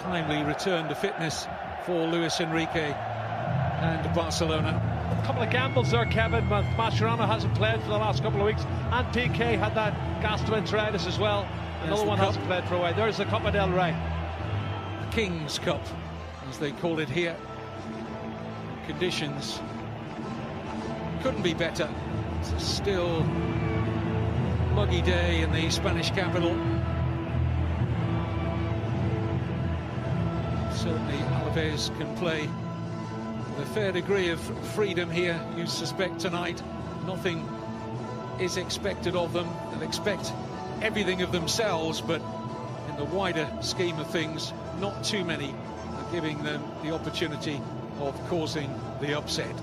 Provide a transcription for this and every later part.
timely return to fitness for Luis Enrique and Barcelona. A couple of gambles there, Kevin, but Mascherano hasn't played for the last couple of weeks, and PK had that gastroenteritis as well. Another one hasn't played for a while. There's the Copa del Rey. The King's Cup, as they call it here. Conditions couldn't be better. It's a still muggy day in the Spanish capital. Certainly Alaves can play with a fair degree of freedom here. You suspect tonight nothing is expected of them. They'll expect everything of themselves, but in the wider scheme of things, not too many are giving them the opportunity of causing the upset.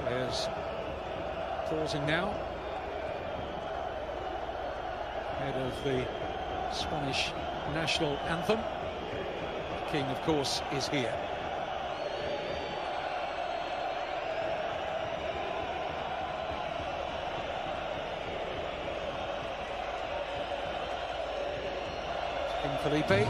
Players pausing now ahead of the Spanish national anthem. The King, of course, is here. King Felipe.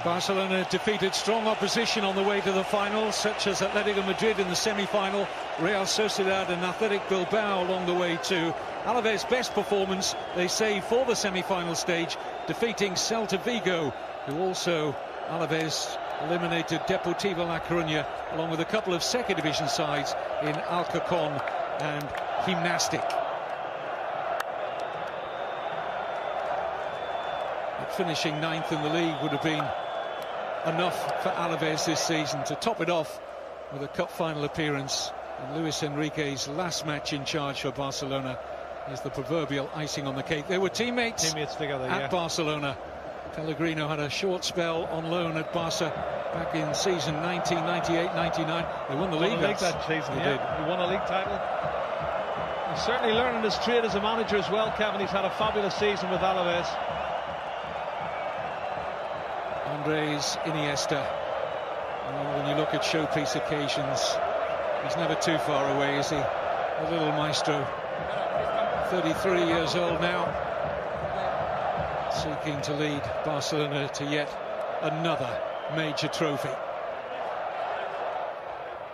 Barcelona defeated strong opposition on the way to the final, such as Atletico Madrid in the semi-final, Real Sociedad and Athletic Bilbao along the way too. Alaves' best performance, they say, for the semi-final stage, defeating Celta Vigo, who also, Alaves eliminated Deportivo La Coruña, along with a couple of second division sides in Alcorcón and Gimnastic. But finishing ninth in the league would have been enough for Alaves this season to top it off with a cup final appearance. And Luis Enrique's last match in charge for Barcelona is the proverbial icing on the cake. They were teammates together at Barcelona. Pellegrino had a short spell on loan at Barca back in season 1998-99. They won the league that season. They did. He won a league title. He's certainly learning his trade as a manager as well, Kevin. He's had a fabulous season with Alaves. Andres Iniesta. When you look at showpiece occasions, he's never too far away, is he? A little maestro. 33 years old now, seeking to lead Barcelona to yet another major trophy.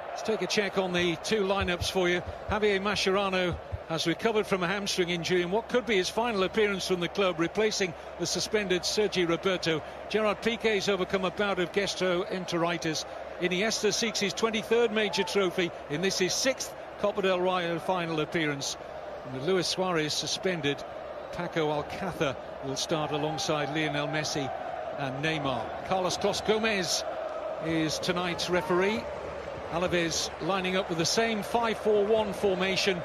Let's take a check on the two lineups for you. Javier Mascherano has recovered from a hamstring injury in what could be his final appearance from the club, replacing the suspended Sergi Roberto. Gerard Piqué's overcome a bout of gastroenteritis. Iniesta seeks his 23rd major trophy in this his 6th Copa del Rey final appearance. And with Luis Suarez suspended, Paco Alcácer will start alongside Lionel Messi and Neymar. Carlos Clos Gomez is tonight's referee. Alaves lining up with the same 5-4-1 formation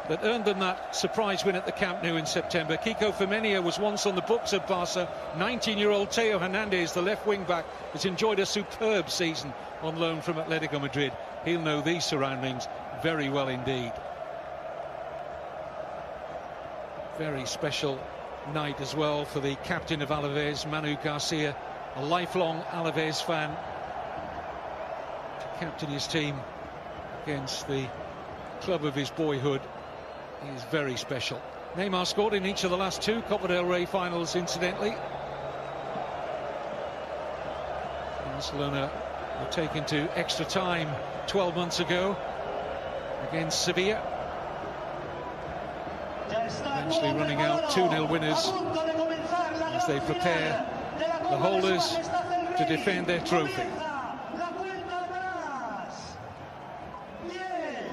that earned them that surprise win at the Camp Nou in September. Kiko Femenia was once on the books of Barca. 19-year-old Teo Hernandez, the left wing-back, has enjoyed a superb season on loan from Atletico Madrid. He'll know these surroundings very well indeed. Very special night as well for the captain of Alaves, Manu Garcia, a lifelong Alaves fan, to captain his team against the club of his boyhood. He is very special. Neymar scored in each of the last two Copa del Rey finals, incidentally. Barcelona were taken to extra time 12 months ago against Sevilla. eventually running out 2-0 winners as they prepare the holders to defend their trophy.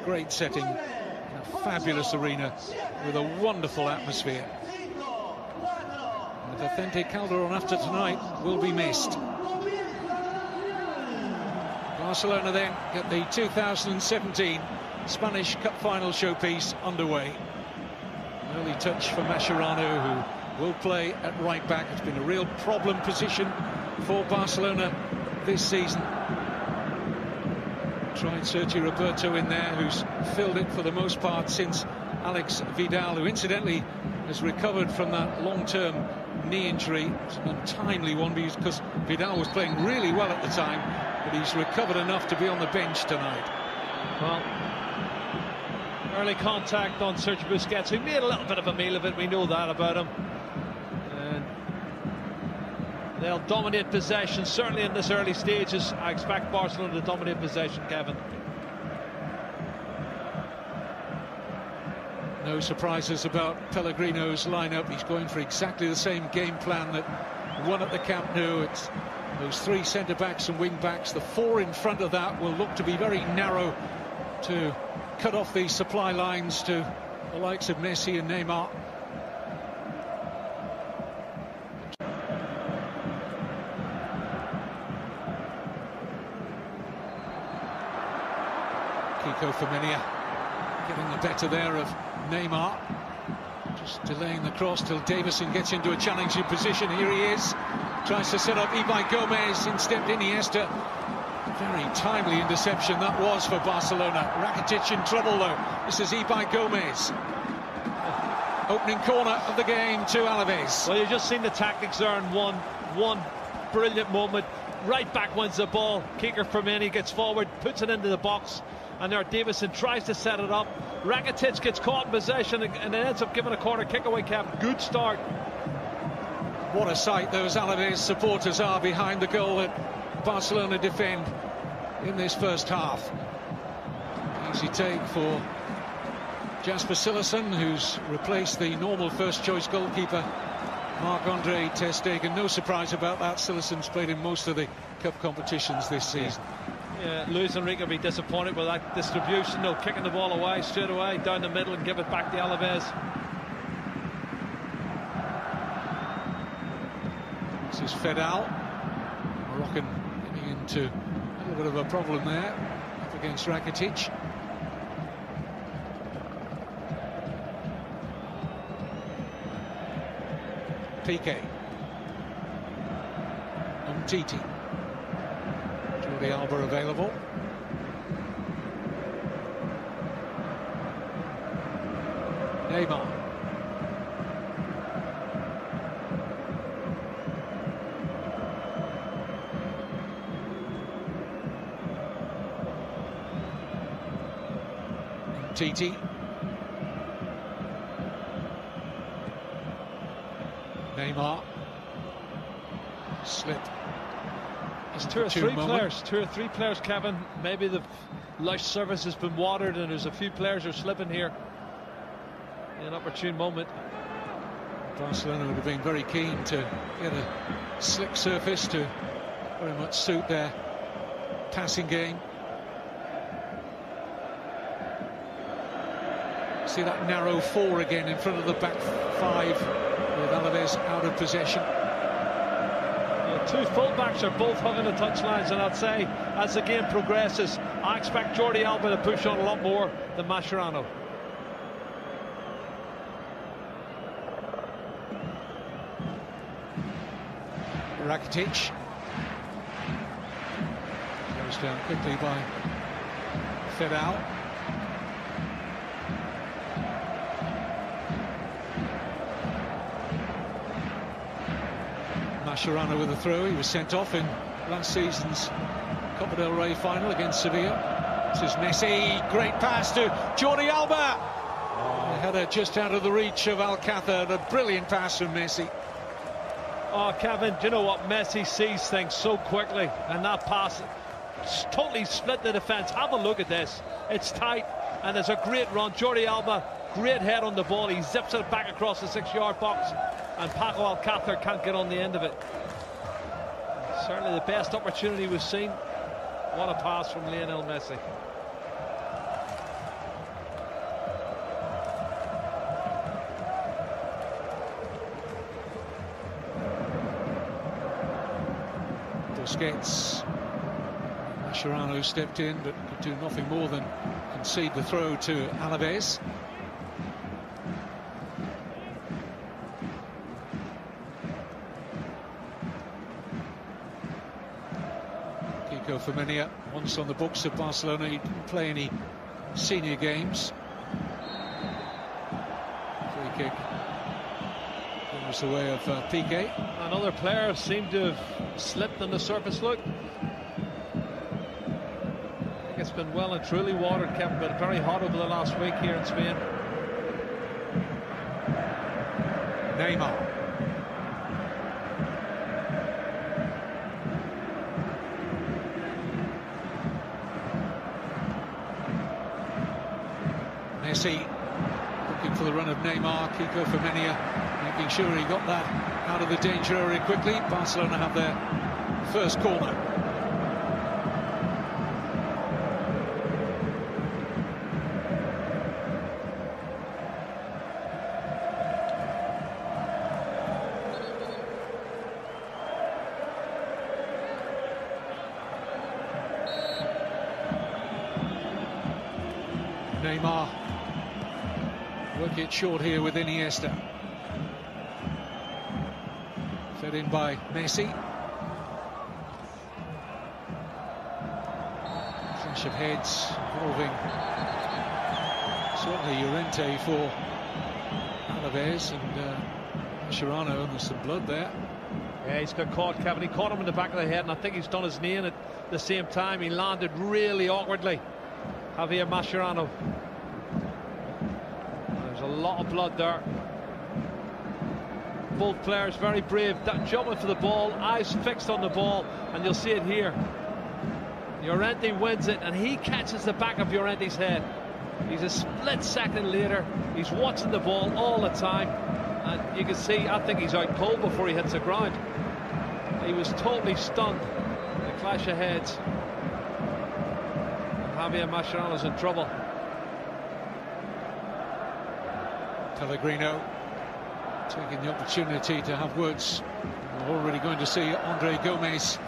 Great setting, a fabulous arena with a wonderful atmosphere. And the Vicente Calderón after tonight will be missed. Barcelona then get the 2017 Spanish Cup final showpiece underway. An early touch for Mascherano, who will play at right back. It's been a real problem position for Barcelona this season. Tried Sergi Roberto in there, who's filled it for the most part since Alex Vidal, who incidentally has recovered from that long-term knee injury. It's an untimely one because Vidal was playing really well at the time, but he's recovered enough to be on the bench tonight. Well, early contact on Sergio Busquets, who made a little bit of a meal of it. We know that about him. And they'll dominate possession, certainly in this early stages. I expect Barcelona to dominate possession, Kevin. No surprises about Pellegrino's lineup. He's going for exactly the same game plan that won at the Camp Nou. It's those three centre-backs and wing-backs. The four in front of that will look to be very narrow to cut off the supply lines to the likes of Messi and Neymar. Kiko Femenia getting the better there of Neymar, just delaying the cross till Davison gets into a challenging position. Here he is, tries to set up Ibai Gomez, in stepped Iniesta. Very timely interception that was for Barcelona. Rakitic in trouble though. This is Ibai Gomez. Opening corner of the game to Alaves. Well, you've just seen the tactics there in one brilliant moment. Right back wins the ball. Kiko Femenia gets forward, puts it into the box, and there Davison tries to set it up. Rakitic gets caught in possession and it ends up giving a corner kick away, Cap. Good start. What a sight those Alaves supporters are behind the goal that Barcelona defend in this first half. Easy take for Jasper Cillessen, who's replaced the normal first-choice goalkeeper Marc-Andre ter Stegen. No surprise about that. Cillessen's played in most of the cup competitions this season. Yeah, Luis Enrique will be disappointed with that distribution. No, kicking the ball away straight away down the middle and give it back to Alaves. This is Fedal. Moroccan getting into a little bit of a problem there up against Rakitic. Piqué. Umtiti. Jordi Alba available. Neymar. Umtiti. Neymar. Slip. There's two or three players, Kevin. Maybe the lush surface has been watered and there's a few players who are slipping here. An opportune moment. Barcelona would have been very keen to get a slick surface to very much suit their passing game. See that narrow four again in front of the back five, with Alaves out of possession. Two fullbacks are both hugging the touchlines, and I'd say as the game progresses, I expect Jordi Alba to push on a lot more than Mascherano. Rakitic goes down quickly by Fedal. Mascherano with a throw. He was sent off in last season's Copa del Rey final against Sevilla. This is Messi. Great pass to Jordi Alba. The header just out of the reach of Alcácer. A brilliant pass from Messi. Oh, Kevin, do you know what? Messi sees things so quickly, and that pass totally split the defence. Have a look at this. It's tight, and there's a great run. Jordi Alba great head on the ball. He zips it back across the 6-yard box, and Paco Alcácer can't get on the end of it. Certainly the best opportunity we've seen. What a pass from Lionel Messi. Busquets. Mascherano stepped in, but could do nothing more than concede the throw to Alaves. Kiko Femenia, once on the books of Barcelona, he didn't play any senior games. Free kick goes the way of Piqué. Another player seemed to have slipped on the surface look. It's been well and truly watered, Kevin, but very hot over the last week here in Spain. Neymar. Messi looking for the run of Neymar. Kiko Femenia making sure he got that out of the danger area quickly. Barcelona have their first corner. Neymar work it short here with Iniesta. Fed in by Messi. Clash of heads involving certainly Llorente for Alaves, and Mascherano, and there's some blood there. Yeah, he's got caught, Kevin. He caught him in the back of the head, and I think he's done his knee in at the same time. He landed really awkwardly. Javier Mascherano. There's a lot of blood there. Both players very brave, jumping for the ball, eyes fixed on the ball, and you'll see it here. Llorente wins it, and he catches the back of Llorente's head. He's a split second later. He's watching the ball all the time, and you can see, I think he's out cold before he hits the ground. He was totally stunned. The clash of heads. Javier Mascherano's in trouble. Pellegrino taking the opportunity to have words. We're already going to see Andre Gomez.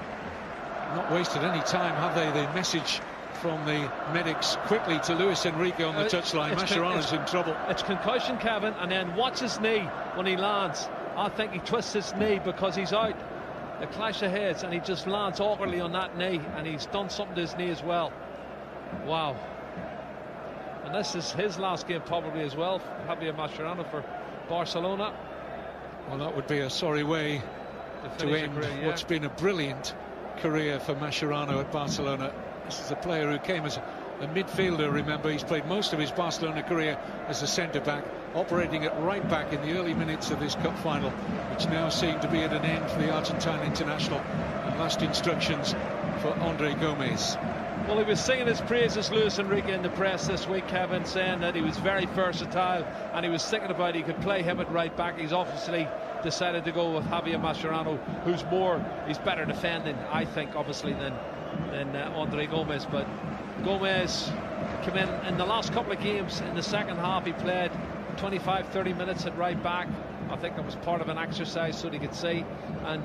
Not wasted any time, have they? The message from the medics quickly to Luis Enrique on the touchline. Mascherano's in trouble. It's concussion, Kevin, and then watch his knee when he lands. I think he twists his knee because he's out. The clash of heads, and he just lands awkwardly on that knee, and he's done something to his knee as well. Wow. And this is his last game probably as well, Javier Mascherano, for Barcelona. Well, that would be a sorry way to end what's been a brilliant career for Mascherano at Barcelona. This is a player who came as a midfielder, remember. He's played most of his Barcelona career as a centre-back, operating at right back in the early minutes of this cup final, which now seem to be at an end for the Argentine international. And last instructions for Andre Gomez. Well, he was singing his praises, Luis Enrique, in the press this week, Kevin, saying that he was very versatile, and he was thinking about he could play him at right back. He's obviously decided to go with Javier Mascherano, he's better defending, I think, obviously, than Andre Gomez. But Gomez came in the last couple of games. In the second half, he played 25-30 minutes at right back. I think that was part of an exercise so they could see, and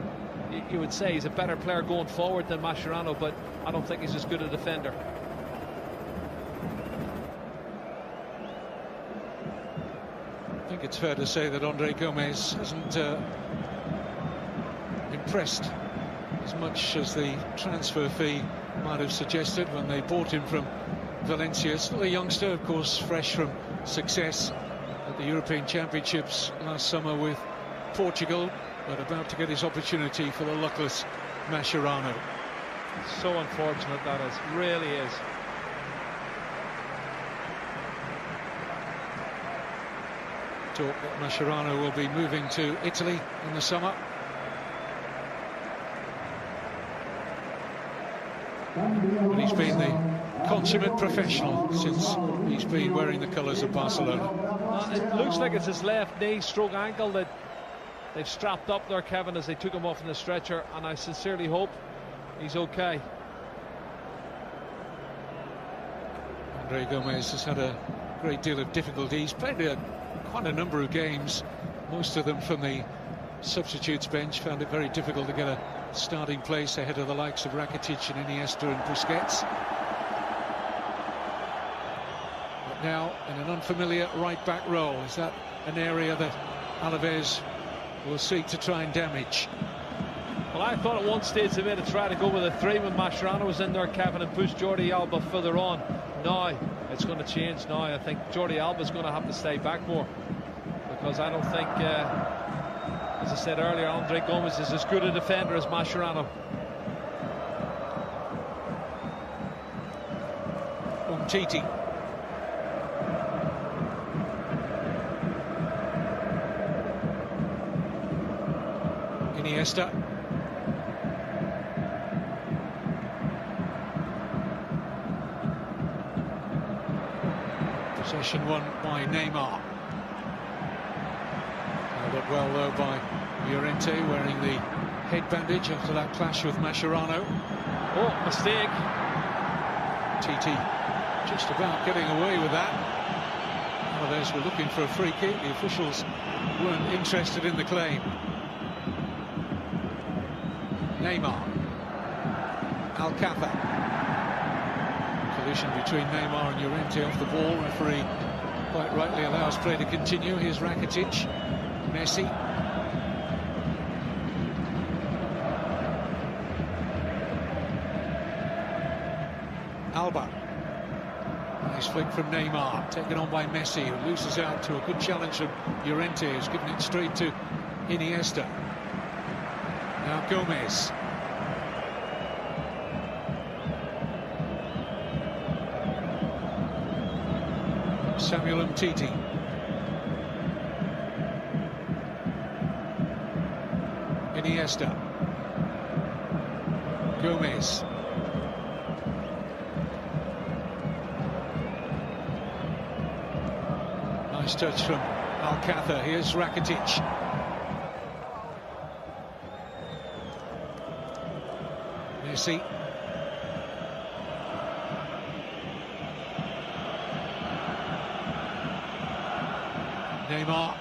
you would say he's a better player going forward than Mascherano, but I don't think he's as good a defender. I think it's fair to say that Andre Gomez hasn't impressed as much as the transfer fee might have suggested when they bought him from Valencia. Still a youngster, of course, fresh from success at the European Championships last summer with Portugal, but about to get his opportunity for the luckless Mascherano. So unfortunate, that is, really is. Talk that Mascherano will be moving to Italy in the summer. But he's been the consummate professional since he's been wearing the colours of Barcelona. It looks like it's his left knee stroke ankle that they've strapped up there, Kevin, as they took him off in the stretcher, and I sincerely hope he's okay. Andre Gomez has had a great deal of difficulty. He's played quite a number of games, most of them from the substitutes bench. Found it very difficult to get a starting place ahead of the likes of Rakitic and Iniesta and Busquets. But now in an unfamiliar right-back role. Is that an area that Alaves will seek to try and damage? Well, I thought at one stage they made a try to go with a 3 when Mascherano was in there, Kevin, and push Jordi Alba further on. Now it's going to change. Now I think Jordi Alba's going to have to stay back more, because I don't think, as I said earlier, Andre Gomez is as good a defender as Mascherano. Titi. Iniesta. Possession won by Neymar. Held up well though by Llorente, wearing the head bandage after that clash with Mascherano. Oh, mistake. Titi just about getting away with that. Alaves were looking for a free kick. The officials weren't interested in the claim. Neymar. Alcácer. Collision between Neymar and Llorente off the ball. Referee quite rightly allows play to continue. Here's Rakitic. Messi. Alba. Nice flick from Neymar, taken on by Messi, who loses out to a good challenge from Llorente, who's given it straight to Iniesta. Now Gomez. Samuel Umtiti. Iniesta. Gomez. Nice touch from Alcácer. Here's Rakitic. Messi. Neymar.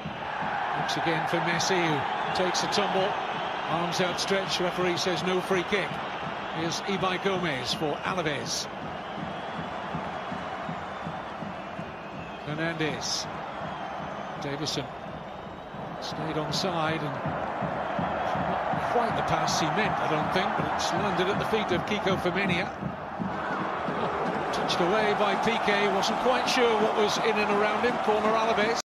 Looks again for Messi, who takes a tumble. Arms outstretched. Referee says no free kick. Here's Ibai Gomez for Alaves. Hernandez. Davison stayed onside, and not quite the pass he meant, I don't think, but it's landed at the feet of Kiko Femenia. Touched away by Piqué, wasn't quite sure what was in and around him. Corner Alaves.